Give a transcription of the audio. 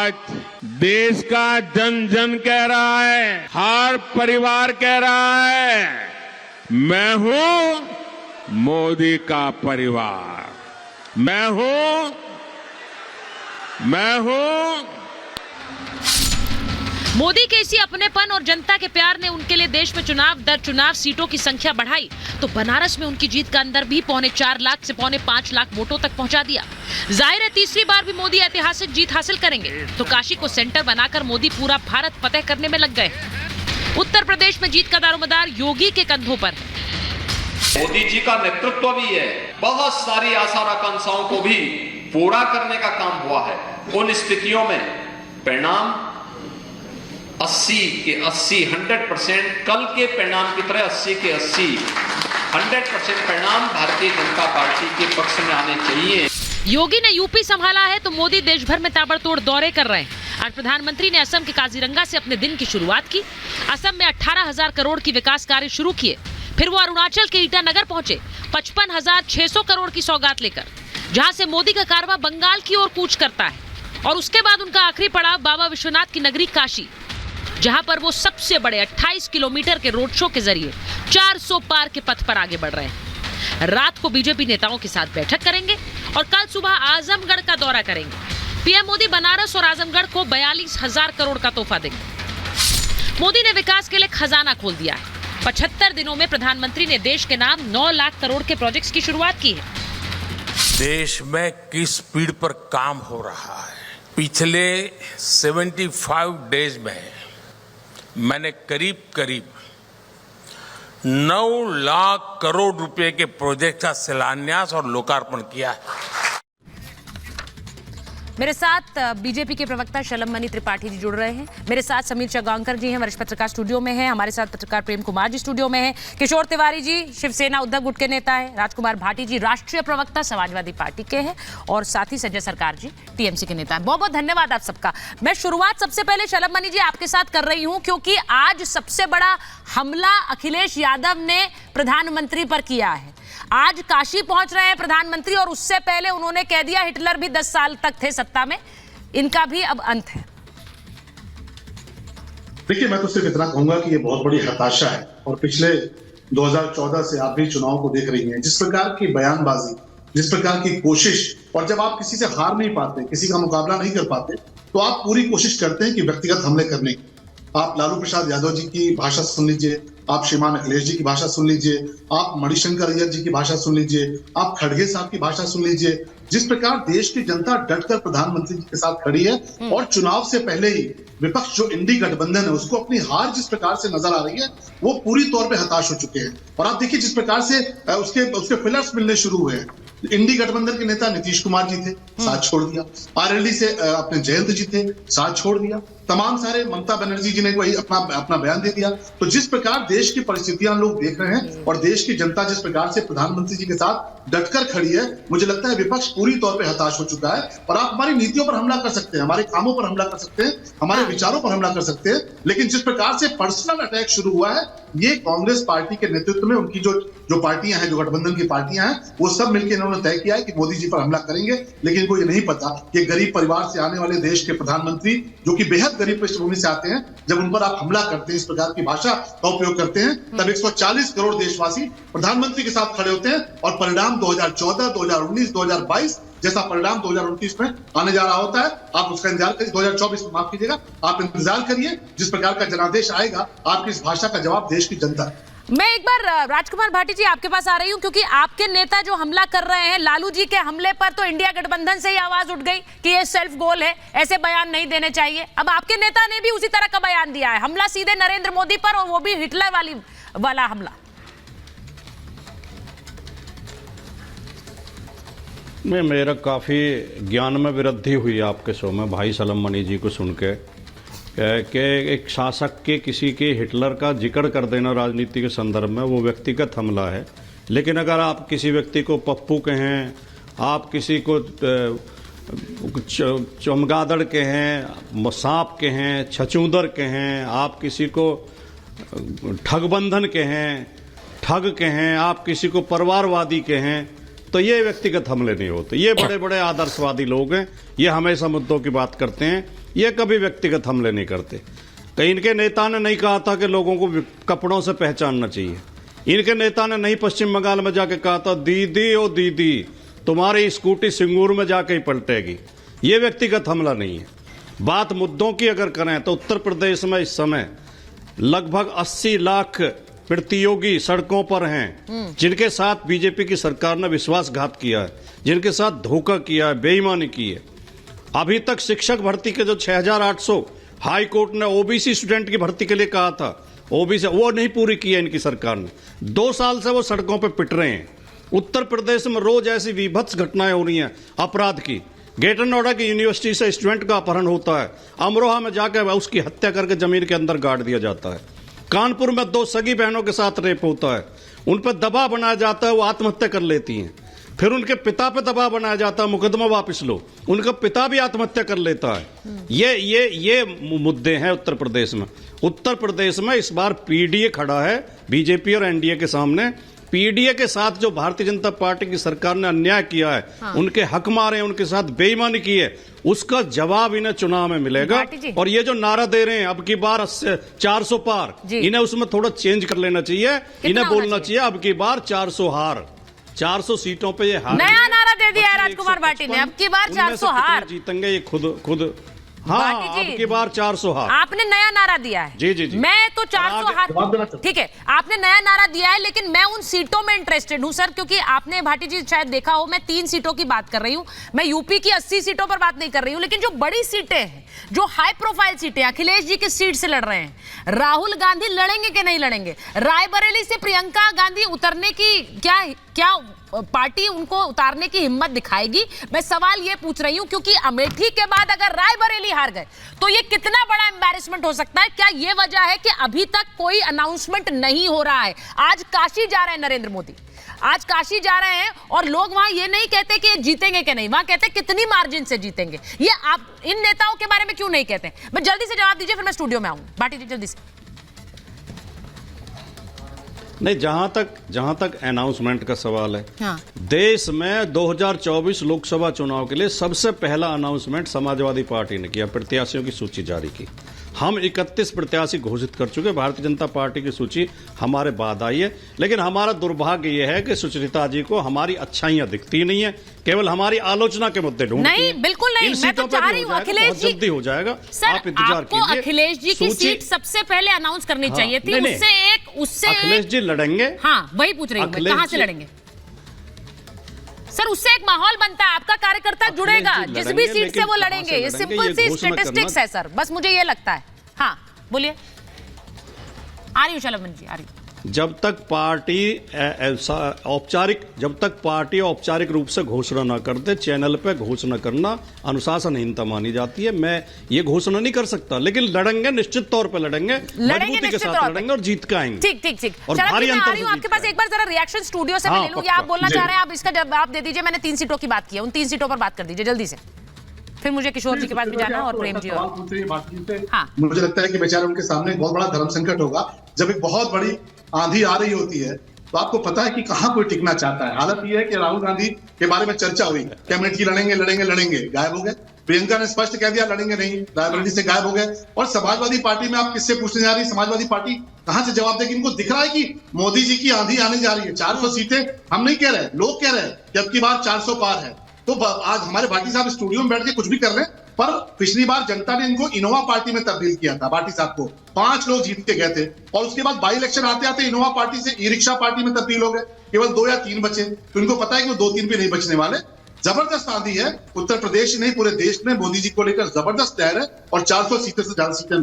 आज देश का जन जन कह रहा है, हर परिवार कह रहा है, मैं हूं मोदी का परिवार, मैं हूं। मोदी के इसी अपनेपन और जनता के प्यार ने उनके लिए देश में चुनाव दर चुनाव सीटों की संख्या बढ़ाई तो बनारस में उनकी जीत का अंदर भी 4.25 लाख से 5.5 लाख वोटों तक पहुंचा दिया। जाहिर है तीसरी बार भी मोदी ऐतिहासिक जीत हासिल करेंगे तो काशी को सेंटर बनाकर मोदी पूरा भारत फतेह करने में लग गए। उत्तर प्रदेश में जीत का दारोमदार योगी के कंधों पर है। मोदी जी का नेतृत्व भी है, बहुत सारी आशा आकांक्षाओं को भी पूरा करने का काम हुआ है। उन स्थितियों में परिणाम 80 के 80 100% कल के परिणाम की तरह 80 के 80 100% परिणाम भारतीय जनता पार्टी के पक्ष में आने चाहिए। योगी ने यूपी संभाला है तो मोदी देश भर में ताबड़तोड़ दौरे कर रहे हैं। आज प्रधानमंत्री ने असम के काजीरंगा से अपने दिन की शुरुआत की। असम में 18,000 करोड़ की विकास कार्य शुरू किए। फिर वो अरुणाचल के ईटानगर पहुंचे 55,600 करोड़ की सौगात लेकर, जहां से मोदी का कारवां बंगाल की ओर कूच करता है। और उसके बाद उनका आखिरी पड़ाव बाबा विश्वनाथ की नगरी काशी, जहां पर वो सबसे बड़े 28 किलोमीटर के रोड शो के जरिए 400 पार के पथ पर आगे बढ़ रहे हैं। रात को बीजेपी नेताओं के साथ बैठक करेंगे और कल सुबह आजमगढ़ का दौरा करेंगे। पीएम मोदी बनारस और आजमगढ़ को 42,000 करोड़ का तोहफा देंगे। मोदी ने विकास के लिए खजाना खोल दिया है। 75 दिनों में प्रधानमंत्री ने देश के नाम 9 लाख करोड़ के प्रोजेक्ट्स की शुरुआत की है। देश में किस स्पीड पर काम हो रहा है। पिछले 75 डेज में मैंने करीब 9 लाख करोड़ रुपए के प्रोजेक्ट का शिलान्यास और लोकार्पण किया है। मेरे साथ बीजेपी के प्रवक्ता शलममणि त्रिपाठी जी जुड़ रहे हैं। मेरे साथ समीर चगांवकर जी हैं, वरिष्ठ पत्रकार स्टूडियो में हैं। हमारे साथ पत्रकार प्रेम कुमार जी स्टूडियो में हैं। किशोर तिवारी जी शिवसेना उद्धव गुट के नेता है। राजकुमार भाटी जी राष्ट्रीय प्रवक्ता समाजवादी पार्टी के हैं और साथ ही संजय सरकार जी टीएमसी के नेता हैं। बहुत बहुत धन्यवाद आप सबका। मैं शुरुआत सबसे पहले शलममणि जी आपके साथ कर रही हूँ, क्योंकि आज सबसे बड़ा हमला अखिलेश यादव ने प्रधानमंत्री पर किया है। आज काशी पहुंच रहे हैं प्रधानमंत्री और उससे पहले उन्होंने कह दिया हिटलर भी 10 साल तक थे सत्ता में, इनका भी अब अंत है। देखिए, मैं तो सिर्फ इतना कहूंगा कि ये बहुत बड़ी हताशा है और पिछले 2014 से आप भी चुनाव को देख रही हैं, जिस प्रकार की बयानबाजी, जिस प्रकार की कोशिश, और जब आप किसी से हार नहीं पाते, किसी का मुकाबला नहीं कर पाते, तो आप पूरी कोशिश करते हैं कि व्यक्तिगत हमले करने की। आप लालू प्रसाद यादव जी की भाषा सुन लीजिए, आप श्रीमान अखिलेश जी की भाषा सुन लीजिए, आप मणिशंकर अय्यर जी की भाषा सुन लीजिए, आप खड़गे साहब की भाषा सुन लीजिए। जिस प्रकार देश की जनता डटकर प्रधानमंत्री जी के साथ खड़ी है और चुनाव से पहले ही विपक्ष जो इंडी गठबंधन है उसको अपनी हार जिस प्रकार से नजर आ रही है, वो पूरी तौर पे हताश हो चुके हैं। और आप देखिए जिस प्रकार से उसके फिलर्स मिलने शुरू हुए हैं। इंडी गठबंधन के नेता नीतीश कुमार जी थे, साथ छोड़ दिया। आरएलडी से अपने जयंत जी थे, साथ छोड़ दिया। तमाम सारे ममता बनर्जी जी ने वही अपना बयान दे दिया। तो जिस प्रकार देश की परिस्थितियां लोग देख रहे हैं और देश की जनता जिस प्रकार से प्रधानमंत्री जी के साथ डटकर खड़ी है, मुझे लगता है विपक्ष पूरी तौर पे हताश हो चुका है। और आप हमारी नीतियों पर हमला कर सकते हैं, हमारे कामों पर हमला कर सकते हैं, हमारे विचारों पर हमला कर सकते हैं, लेकिन जिस प्रकार से पर्सनल अटैक शुरू हुआ है, ये कांग्रेस पार्टी के नेतृत्व में उनकी जो पार्टियां हैं, जो गठबंधन की पार्टियां हैं, वो सब मिलकर इन्होंने तय किया है कि मोदी जी पर हमला करेंगे। लेकिन इनको ये नहीं पता कि गरीब परिवार से आने वाले देश के प्रधानमंत्री, जो कि बेहद गरीब पृष्ठभूमि से आते हैं, जब उन पर आप हमला करते हैं, इस प्रकार की भाषा का उपयोग करते हैं, तब 140 करोड़ देशवासी प्रधानमंत्री के साथ खड़े होते हैं और परिणाम 2014, 2019, 2022 जैसा परिणाम 2029 में आने जा रहा होता है। आप उसका इंतजार करिए, 2024 में, माफ कीजिएगा, आप इंतजार करिए। जिस प्रकार का जनादेश आएगा, आपकी इस भाषा का जवाब देश की जनता है। मैं एक बार राजकुमार भाटी जी आपके पास आ रही हूं, क्योंकि आपके नेता जो हमला कर रहे हैं, लालू जी के हमले पर तो इंडिया गठबंधन से ही आवाज उठ गई कि ये सेल्फ गोल है, ऐसे बयान नहीं देने चाहिए। अब आपके नेता ने भी उसी तरह का बयान दिया है, हमला सीधे नरेंद्र मोदी पर, और वो भी हिटलर वाला हमला। मेरा काफ़ी ज्ञान में वृद्धि हुई आपके शो में भाई शलममणि जी को सुन के, कि एक शासक के किसी के हिटलर का जिक्र कर देना राजनीति के संदर्भ में वो व्यक्तिगत हमला है। लेकिन अगर आप किसी व्यक्ति को पप्पू कहें, आप किसी को चमगादड़ कहें, सांप कहें, छछूंदर कहें, आप किसी को ठगबंधन कहें, ठग कहें, आप किसी को परिवारवादी कहें, तो ये व्यक्तिगत हमले नहीं होते। ये बड़े बड़े आदर्शवादी लोग हैं, ये हमेशा मुद्दों की बात करते हैं, ये कभी व्यक्तिगत हमले नहीं करते। कहीं इनके नेता ने नहीं कहा था कि लोगों को कपड़ों से पहचानना चाहिए। इनके नेता ने नहीं पश्चिम बंगाल में जाके कहा था दीदी ओ दीदी तुम्हारी स्कूटी सिंगूर में जाके ही पलटेगी। ये व्यक्तिगत हमला नहीं है। बात मुद्दों की अगर करें तो उत्तर प्रदेश में इस समय लगभग 80 लाख प्रतियोगी सड़कों पर हैं, जिनके साथ बीजेपी की सरकार ने विश्वासघात किया है, जिनके साथ धोखा किया है, बेईमानी की है। अभी तक शिक्षक भर्ती के जो 6800 हाई कोर्ट ने ओबीसी स्टूडेंट की भर्ती के लिए कहा था, ओबीसी वो नहीं पूरी की है इनकी सरकार ने। 2 साल से वो सड़कों पर पिट रहे हैं। उत्तर प्रदेश में रोज ऐसी विभत्स घटनाएं हो रही हैं अपराध की। ग्रेटर नोएडा की यूनिवर्सिटी से स्टूडेंट का अपहरण होता है, अमरोहा में जाकर उसकी हत्या करके जमीन के अंदर गाड़ दिया जाता है। कानपुर में 2 सगी बहनों के साथ रेप होता है, उन पर दबाव बनाया जाता है, वो आत्महत्या कर लेती हैं। फिर उनके पिता पे दबाव बनाया जाता है, मुकदमा वापस लो, उनका पिता भी आत्महत्या कर लेता है। ये मुद्दे हैं उत्तर प्रदेश में। उत्तर प्रदेश में इस बार पीडीए खड़ा है बीजेपी और एनडीए के सामने। पीडीए के साथ जो भारतीय जनता पार्टी की सरकार ने अन्याय किया है, उनके हक मारे, उनके साथ बेईमानी की है, उसका जवाब इन्हें चुनाव में मिलेगा। और ये जो नारा दे रहे हैं अब की बार 400 पार, इन्हें उसमें थोड़ा चेंज कर लेना चाहिए। इन्हें बोलना चाहिए अब की बार 400 हार, 400 सीटों पे ये हार। नया नारा दे दिया है राजकुमार भाटी ने, अब की बार 400 हार जीतेंगे ये खुद। हाँ, अब की बार 400 हार। आपने नया नारा दिया है। जी। मैं तो 400 हार, ठीक है, आपने नया नारा दिया है, लेकिन मैं उन सीटों में इंटरेस्टेड हूं सर, क्योंकि आपने भाटी जी शायद देखा हो, मैं 3 सीटों की बात कर रही हूं। मैं यूपी की 80 सीटों पर बात नहीं कर रही हूं, लेकिन जो बड़ी सीटें हैं, जो हाई प्रोफाइल सीटें, अखिलेश जी की सीट से लड़ रहे हैं, राहुल गांधी लड़ेंगे कि नहीं लड़ेंगे? रायबरेली से प्रियंका गांधी उतरने की क्या पार्टी उनको उतारने की हिम्मत दिखाएगी? मैं सवाल ये पूछ रही हूं, क्योंकि अमेठी के बाद अगर रायबरेली हार गए तो ये कितना बड़ा एम्बैरेसमेंट हो सकता है। क्या ये वजह है कि अभी तक कोई अनाउंसमेंट नहीं हो रहा है? आज काशी जा रहे हैं नरेंद्र मोदी, आज काशी जा रहे हैं, और लोग वहां ये नहीं कहते कि जीतेंगे कि नहीं, वहां कहते कितनी मार्जिन से जीतेंगे। ये आप इन नेताओं के बारे में क्यों नहीं कहते? मैं जल्दी से जवाब दीजिए, फिर मैं स्टूडियो में आऊंगा। भाटी जी जल्दी से। नहीं, जहां तक अनाउंसमेंट का सवाल है, हाँ। देश में 2024 लोकसभा चुनाव के लिए सबसे पहला अनाउंसमेंट समाजवादी पार्टी ने किया, प्रत्याशियों की सूची जारी की। हम 31 प्रत्याशी घोषित कर चुके। भारतीय जनता पार्टी की सूची हमारे बाद आई है, लेकिन हमारा दुर्भाग्य यह है कि सुचरिता जी को हमारी अच्छाइयां दिखती नहीं है, केवल हमारी आलोचना के मुद्दे ढूंढती नहीं, बिल्कुल नहीं। मैं तो चाह रही हूं अखिलेश जी, जल्दी हो जाएगा। सर, आप इंतजार कीजिए। अखिलेश जी की सीट सबसे पहले अनाउंस करनी चाहिए थी। उससे अखिलेश जी लड़ेंगे। हाँ, वही पूछ रही हूँ, कहां से लड़ेंगे सर? उससे एक माहौल बनता है, आपका कार्यकर्ता जुड़ेगा, जिस भी सीट से वो लड़ेंगे। ये सिंपल सी स्टैटिस्टिक्स है सर, बस मुझे ये लगता है। हाँ बोलिए। आ रही हूँ शलभन जी, आ रही हूँ। जब तक पार्टी औपचारिक रूप से घोषणा न करते, चैनल पे घोषणा करना अनुशासनहीनता मानी जाती है। मैं ये घोषणा नहीं कर सकता, लेकिन लड़ेंगे, निश्चित तौर पे लड़ेंगे, मजबूती के साथ लड़ेंगे और जीत के आएंगे। ठीक। और भारी अंतर से आपके पास एक बार जरा रिएक्शन स्टूडियो से ले लूं, या आप बोलना चाह रहे हैं? आप इसका जवाब दे दीजिए। मैंने 3 सीटों की बात की है, उन 3 सीटों पर बात कर दीजिए जल्दी से, फिर मुझे किशोर जी के पास भी जाना और प्रेम जी। हाँ। मुझे लगता है कि बेचारे उनके सामने एक बहुत बड़ा धर्म संकट होगा। जब एक बहुत बड़ी आंधी आ रही होती है तो आपको पता है कि कहां कोई टिकना चाहता है। हालत यह है कि राहुल गांधी के बारे में चर्चा हुई, कैबिनेट की लड़ेंगे, गायब हो गए। प्रियंका ने स्पष्ट कह दिया लड़ेंगे नहीं, रायबरेली से गायब हो गए। और समाजवादी पार्टी में आप किससे पूछने जा रही? समाजवादी पार्टी कहां से जवाब देगी? इनको दिख रहा है कि मोदी जी की आंधी आने जा रही है। 400 सीटें हम नहीं कह रहे, लोग कह रहे हैं कि अब की बार 400 पार है। तो आज हमारे भाटी साहब स्टूडियो में बैठ के कुछ भी कर रहे हैं, पर पिछली बार जनता ने इनको इनोवा पार्टी में तब्दील किया था। भाटी साहब को 5 लोग जीत के गए थे, और उसके बाद बाई इलेक्शन आते आते इनोवा पार्टी से ई रिक्शा पार्टी में तब्दील हो गए। केवल 2 या 3 बचे, तो इनको पता है कि वो 2-3 भी नहीं बचने वाले। जबरदस्त आंधी है उत्तर प्रदेश नहीं, पूरे देश में मोदी जी को लेकर जबरदस्त लहर है, और 400 सीटें से ज्यादा सीटें